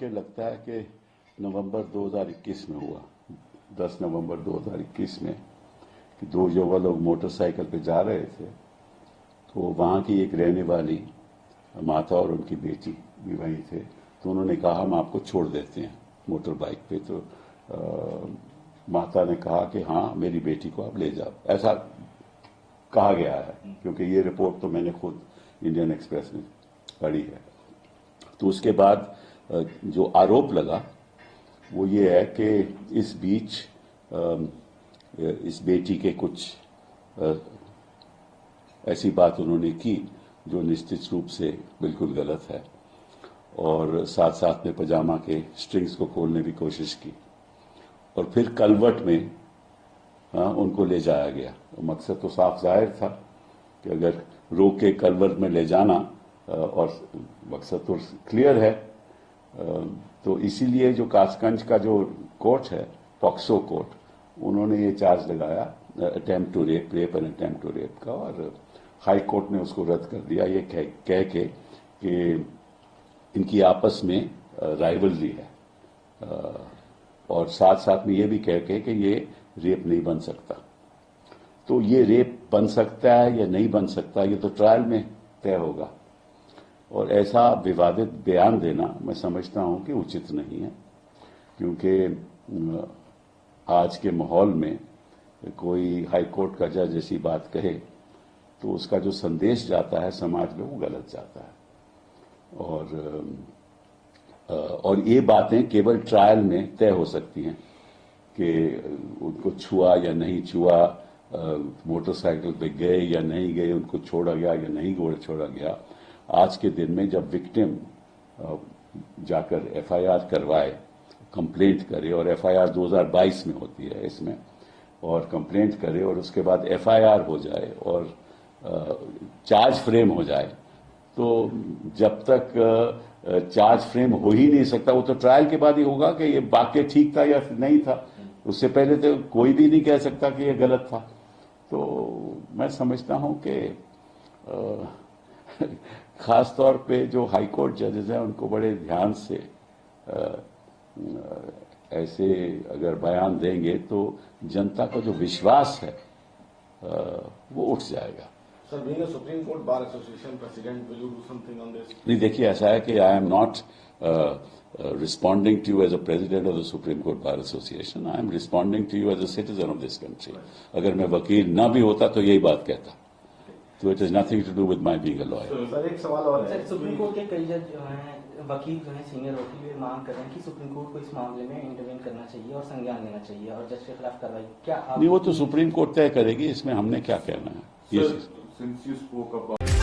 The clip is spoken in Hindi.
के लगता है कि नवंबर 2021 में हुआ, 10 नवंबर 2021 में कि दो युवा लोग मोटरसाइकिल पे जा रहे थे, तो वहाँ की एक रहने वाली माता और उनकी बेटी भी वहीं थे, तो उन्होंने कहा हम आपको छोड़ देते हैं मोटर बाइक पे। तो माता ने कहा कि हाँ मेरी बेटी को आप ले जाओ, ऐसा कहा गया है, क्योंकि ये रिपोर्ट तो मैंने खुद इंडियन एक्सप्रेस में पढ़ी है। तो उसके बाद जो आरोप लगा वो ये है कि इस बीच इस बेटी के कुछ ऐसी बात उन्होंने की जो निश्चित रूप से बिल्कुल गलत है, और साथ साथ में पजामा के स्ट्रिंग्स को खोलने की कोशिश की, और फिर कलवट में उनको ले जाया गया। मकसद तो साफ जाहिर था कि अगर रोक के कलवट में ले जाना, और मकसद तो क्लियर है, तो इसीलिए जो कासगंज का जो कोर्ट है, पॉक्सो कोर्ट, उन्होंने ये चार्ज लगाया attempt to rape and attempt to rape का, और हाई कोर्ट ने उसको रद्द कर दिया ये कह के कि इनकी आपस में राइवलरी है, और साथ साथ में ये भी कह के कि ये रेप नहीं बन सकता। तो ये रेप बन सकता है या नहीं बन सकता, ये तो ट्रायल में तय होगा, और ऐसा विवादित बयान देना मैं समझता हूं कि उचित नहीं है, क्योंकि आज के माहौल में कोई हाई कोर्ट का जज ऐसी बात कहे तो उसका जो संदेश जाता है समाज में वो गलत जाता है, और ये बातें केवल ट्रायल में तय हो सकती हैं कि उनको छुआ या नहीं छुआ, मोटरसाइकिल पे गए या नहीं गए, उनको छोड़ा गया या नहीं छोड़ा गया। आज के दिन में जब विक्टिम जाकर एफआईआर करवाए, कंप्लेंट करे, और एफआईआर 2022 में होती है इसमें, और कंप्लेंट करे और उसके बाद एफआईआर हो जाए और चार्ज फ्रेम हो जाए, तो जब तक चार्ज फ्रेम हो ही नहीं सकता, वो तो ट्रायल के बाद ही होगा कि ये वाक्य ठीक था या नहीं था। उससे पहले तो कोई भी नहीं कह सकता कि ये गलत था। तो मैं समझता हूं कि खास तौर पे जो हाई कोर्ट जजेस हैं उनको बड़े ध्यान से ऐसे अगर बयान देंगे तो जनता का जो विश्वास है वो उठ जाएगा। Sir, being a Supreme Court Bar Association president, will you do something on this? नहीं, देखिए ऐसा है कि I am not responding to you as a president of the Supreme Court Bar Association, I am responding to you as a citizen of this country. अगर मैं वकील ना भी होता तो यही बात कहता, तो it is nothing to do with my being a lawyer. Sir, एक सवाल और है। सुप्रीम कोर्ट के कई जज जो हैं, वकील जो है, सीनियर वकील, ये मांग कर रहे हैं कि सुप्रीम कोर्ट को इस मामले में इंटरवेन करना चाहिए और संज्ञान लेना चाहिए और जज के खिलाफ कार्रवाई। क्या आप? नहीं, वो तो सुप्रीम कोर्ट तय करेगी, इसमें हमने क्या कहना है। Sir, since you spoke about